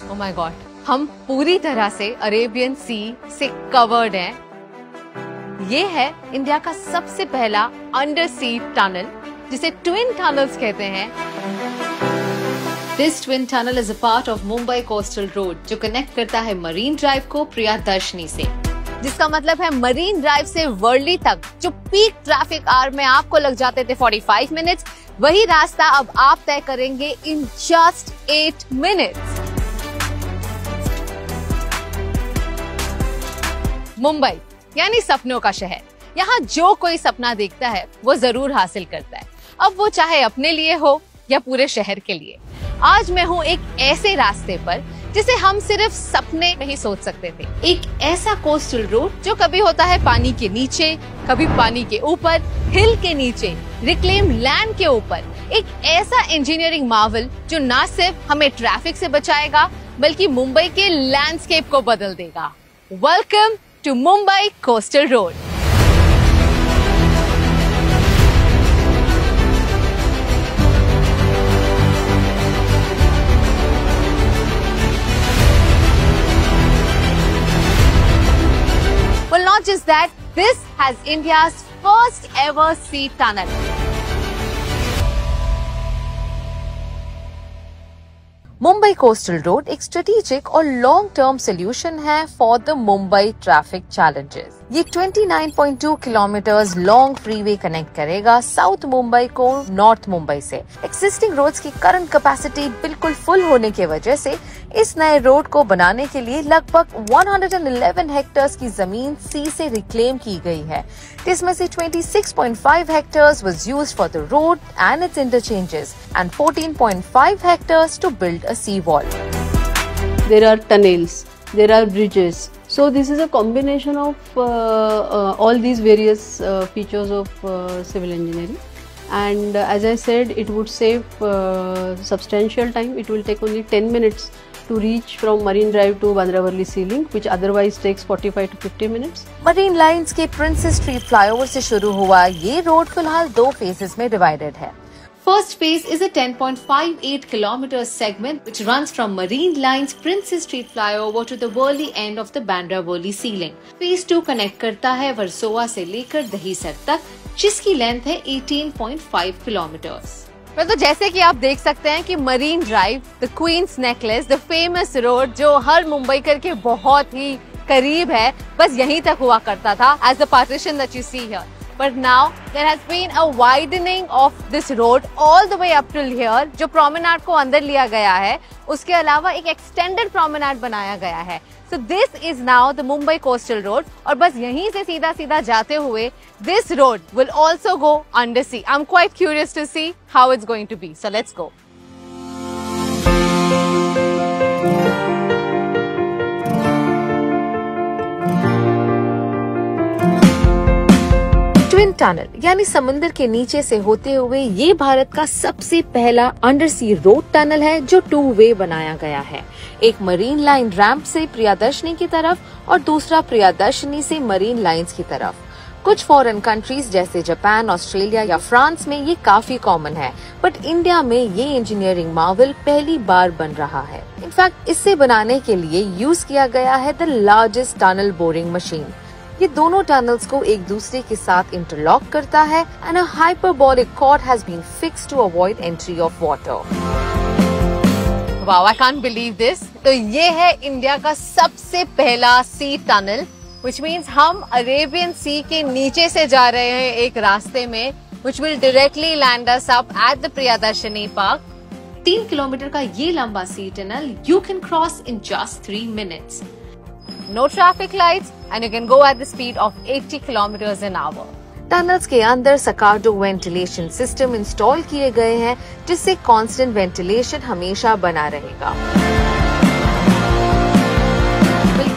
Oh my God, हम पूरी तरह से अरेबियन सी से कवर्ड हैं। ये है इंडिया का सबसे पहला अंडर सी टनल, जिसे ट्विन टनल्स कहते हैं। This twin tunnel is a part of Mumbai coastal road, जो कनेक्ट करता है मरीन ड्राइव को प्रियदर्शनी से, जिसका मतलब है मरीन ड्राइव से वर्ली तक जो पीक ट्रैफिक आवर में आपको लग जाते थे 45 मिनट्स, वही रास्ता अब आप तय करेंगे इन जस्ट 8 मिनट्स। मुंबई यानी सपनों का शहर। यहाँ जो कोई सपना देखता है वो जरूर हासिल करता है, अब वो चाहे अपने लिए हो या पूरे शहर के लिए। आज मैं हूँ एक ऐसे रास्ते पर जिसे हम सिर्फ सपने में ही सोच सकते थे। एक ऐसा कोस्टल रोड जो कभी होता है पानी के नीचे, कभी पानी के ऊपर, हिल के नीचे, रिक्लेम लैंड के ऊपर। एक ऐसा इंजीनियरिंग मार्वल जो न सिर्फ हमें ट्रैफिक से बचाएगा बल्कि मुंबई के लैंडस्केप को बदल देगा। Welcome to Mumbai coastal road. Well, not just that, this has India's first ever sea tunnel. Mumbai coastal road एक स्ट्रेटेजिक और लॉन्ग टर्म सोल्यूशन है for the Mumbai traffic challenges. ये 29.2 किलोमीटर्स लॉन्ग फ्रीवे कनेक्ट करेगा साउथ मुंबई को north Mumbai से। Existing roads की current capacity बिल्कुल full होने की वजह से इस नए रोड को बनाने के लिए लगभग 111 हेक्टेयर्स की जमीन सी से रिक्लेम की गई है, जिसमें से 26.5 hectares was used for the road and its interchanges and 14.5 hectares to build a sea wall. There are tunnels, there are bridges. So this is a combination of all these various features of civil engineering. And as I said, it would save substantial time. It will take only 10 minutes to reach from Marine Drive to Bandra Worli Sea Link, which otherwise takes 45 to 50 minutes. Marine Lines के Princess Street flyover से शुरू हुआ ये road फिलहाल 2 phases में divided है। First phase is a 10.58 kilometer segment which runs from Marine Lines Princess Street flyover to the Worli end of the Bandra Worli Sea Link. Phase 2 connect करता है वर्सोवा से लेकर दहीसर तक, जिसकी लेंथ है 18.5 किलोमीटर्स। तो जैसे कि आप देख सकते हैं कि marine drive, the queen's necklace, the famous road जो हर मुंबईकर के बहुत ही करीब है, बस यहीं तक हुआ करता था as the partition that you see here. But now there has been a widening of this road all the way up till here, जो promenade को अंदर लिया गया है। उसके अलावा एक extended promenade बनाया गया है। So this is now the Mumbai Coastal Road, और बस यहीं से सीधा सीधा जाते हुए this road will also go under sea. I'm quite curious to see how it's going to be. So let's go. Twin tunnel यानी समंदर के नीचे से होते हुए ये भारत का सबसे पहला अंडर सी रोड टनल है जो 2 वे बनाया गया है। एक मरीन लाइन रैंप से प्रियदर्शनी की तरफ और दूसरा प्रियदर्शनी से मरीन लाइंस की तरफ। कुछ फॉरेन कंट्रीज जैसे जापान, ऑस्ट्रेलिया या फ्रांस में ये काफी कॉमन है, बट इंडिया में ये इंजीनियरिंग मार्वल पहली बार बन रहा है। इनफैक्ट इससे बनाने के लिए यूज किया गया है the largest tunnel boring machine. ये दोनों टनल्स को एक दूसरे के साथ इंटरलॉक करता है and a hyperbolic cord has been fixed to avoid entry of water. Wow, I can't believe this. तो ये है इंडिया का सबसे पहला सी टनल, व्हिच मींस हम अरेबियन सी के नीचे से जा रहे हैं एक रास्ते में, which will directly land us up at the Priyadarshini park. 3 kilometre का ये लंबा sea tunnel you can cross in just 3 minutes. No traffic lights and you can go at the speed of 80 kilometers an hour. Tunnels के अंदर सकार्डो ventilation system install किए गए हैं, जिससे constant ventilation हमेशा बना रहेगा।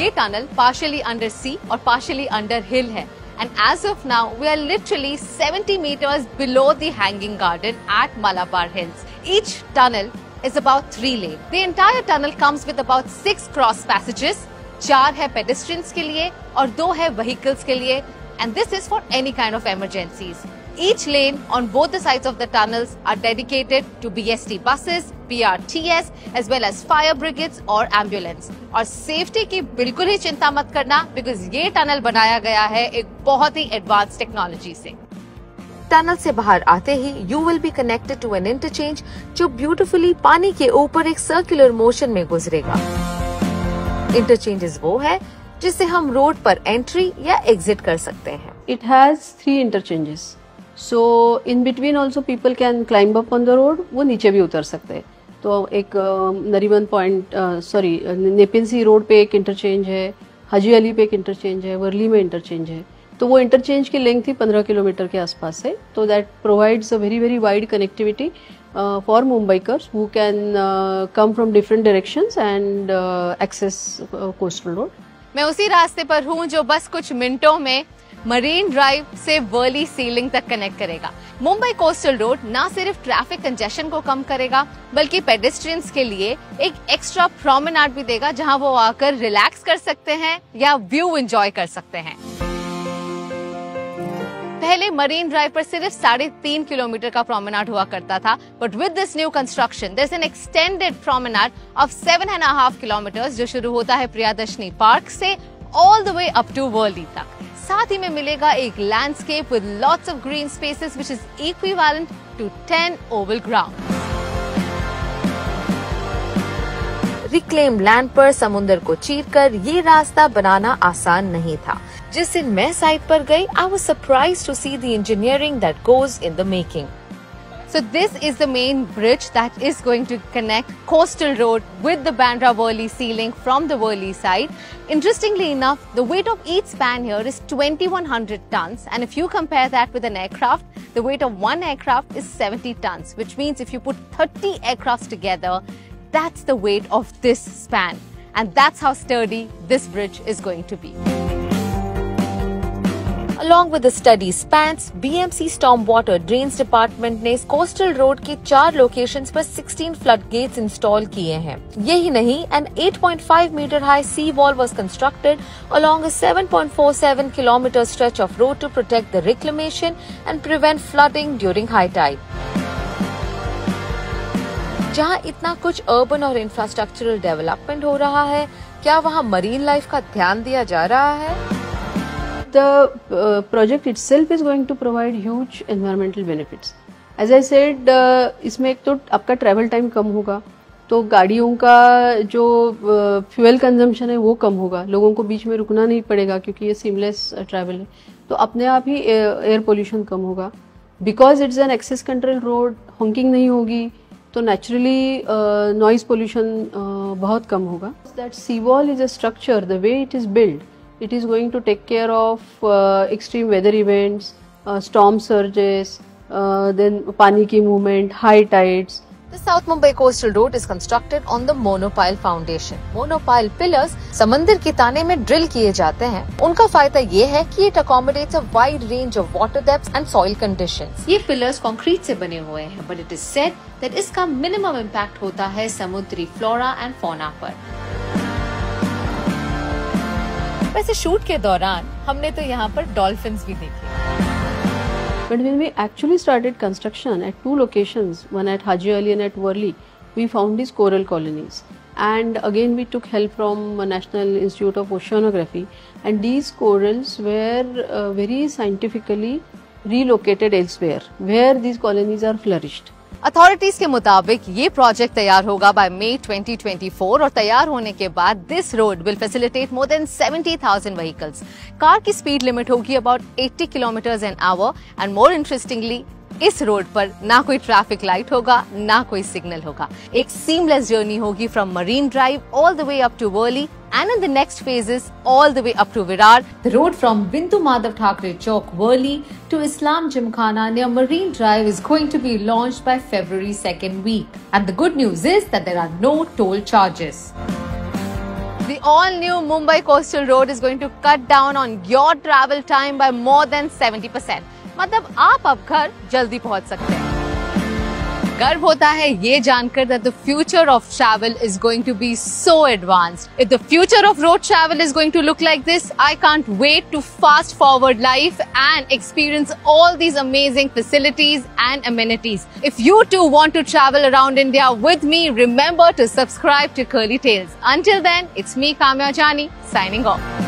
ये टनल पार्शियली अंडर सी और पार्शियली अंडर हिल है, and as of now we are literally 70 meters below the hanging garden at Malabar Hills. Each tunnel is about 3 lane. The entire tunnel comes with about 6 cross passages. 4 है pedestrians के लिए और 2 है vehicles के लिए, and this is for any kind of emergencies. Each lane on both the sides of the tunnels are dedicated to BST buses, PRTS as well as fire brigades और ambulance. और safety की बिल्कुल ही चिंता मत करना because ये tunnel बनाया गया है एक बहुत ही advanced technology से. टनल से बाहर आते ही you will be connected to an interchange जो beautifully पानी के ऊपर एक circular motion में गुजरेगा. Interchanges वो है जिससे हम रोड पर एंट्री या एग्जिट कर सकते हैं. It has 3 interchanges. So in between also people can climb up on the road. वो नीचे भी उतर सकते हैं. तो एक नरीमन पॉइंट नेपिन सी रोड पे एक इंटरचेंज है, हाजी अली पे एक इंटरचेंज है, वर्ली में इंटरचेंज है. तो वो इंटरचेंज की लेंथ ही 15 किलोमीटर के आसपास है. तो that provides a very very wide connectivity for Mumbaikars who can come from different directions and access coastal road. मैं उसी रास्ते पर हूँ जो बस कुछ मिनटों में मरीन ड्राइव से वर्ली सीलिंग तक कनेक्ट करेगा. मुंबई कोस्टल रोड ना सिर्फ ट्रैफिक कंजेशन को कम करेगा बल्कि पेडेस्ट्रियंस के लिए एक एक्स्ट्रा प्रोमेनाड भी देगा जहां वो आकर रिलैक्स कर सकते हैं या व्यू एंजॉय कर सकते हैं. पहले मरीन ड्राइव पर सिर्फ 3.5 किलोमीटर का प्रोमेनाड हुआ करता था, but with this new construction there is an extended promenade of 7.5 kilometres जो शुरू होता है प्रियदर्शनी पार्क से all the way up to Worli तक. साथ ही में मिलेगा एक landscape with lots of green spaces which is equivalent to 10 oval ground. Reclaim land पर समुद्र को चीरकर ये रास्ता बनाना आसान नहीं था. जिस दिन मैं साइट पर गई, I was surprised to see the engineering that goes in the making. So this is the main bridge that is going to connect Coastal Road with the Bandra Worli ceiling from the Worli side. Interestingly enough, the weight of each span here is 2100 tons, and if you compare that with an aircraft, the weight of one aircraft is 70 tons, which means if you put 30 aircrafts together, that's the weight of this span, and that's how sturdy this bridge is going to be. Along with the study spans, BMC Stormwater Drains Department ने coastal road के 4 locations पर 16 flood gets install किए हैं. यही नहीं, an 8.5 meter high sea wall was constructed along a 7.47 kilometer stretch of road to protect the reclamation and prevent flooding during high tide. जहां इतना कुछ अर्बन और इंफ्रास्ट्रक्चरल डेवलपमेंट हो रहा है, क्या वहां मरीन लाइफ का ध्यान दिया जा रहा है? The project itself is going to provide huge environmental benefits. As I said, इसमें एक तो आपका ट्रैवल टाइम कम होगा, तो गाड़ियों का जो फ्यूल कंजम्पशन है वो कम होगा, लोगों को बीच में रुकना नहीं पड़ेगा क्योंकि ये सीमलेस ट्रैवल है. तो अपने आप ही एयर पोल्यूशन कम होगा. Because it's an access control road, honking नहीं होगी, तो नेचुरली नॉइज पोल्यूशन बहुत कम होगा. That sea wall is a structure, the way it is build, it is going to take care of extreme weather events, storm surges, then pani ki movement, high tides. The South Mumbai Coastal Road is constructed on the monopile foundation. Monopile pillars समंदर के ताने में drill किए जाते हैं. उनका फायदा ये है कि it accommodates a wide range of water depths and soil conditions. ये पिलर्स कंक्रीट से बने हुए हैं, but it is said that इसका मिनिमम इम्पैक्ट होता है समुद्री फ्लोरा एंड फौना पर. वैसे शूट के दौरान हमने तो यहाँ पर डॉल्फिन्स भी देखे. But when we actually started construction at 2 locations, one at Haji Ali and at Worli, we found these coral colonies. And again we took help from National Institute of Oceanography, and these corals were very scientifically relocated elsewhere where these colonies are flourished. Authorities के मुताबिक ये project तैयार होगा bye मई 2024 और तैयार होने के बाद this road will facilitate more than 70,000 vehicles. Car की स्पीड लिमिट होगी about 80 kilometres an hour, and more interestingly इस रोड पर ना कोई ट्रैफिक लाइट होगा, ना कोई सिग्नल होगा. एक सीमलेस जर्नी होगी from marine drive all the way up to Worli, and in the next phases all the way up to Virar. The road from Bindu Madhav Thackeray Chowk, Worli to Islam Gymkhana near Marine Drive is going to be launched by February 2nd week. And the good news is that there are no toll charges. The all-new Mumbai Coastal Road is going to cut down on your travel time by more than 70%. मतलब आप अब घर जल्दी पहुंच सकते हैं. गर्व होता है ये जानकर that the future of travel is going to be so advanced. If the future of road travel is going to look like this, I can't wait to fast forward life and experience all these amazing facilities and amenities. If you too want to travel around India with me, remember to subscribe to Curly Tales. Until then, it's me, Kamya Jani, signing off.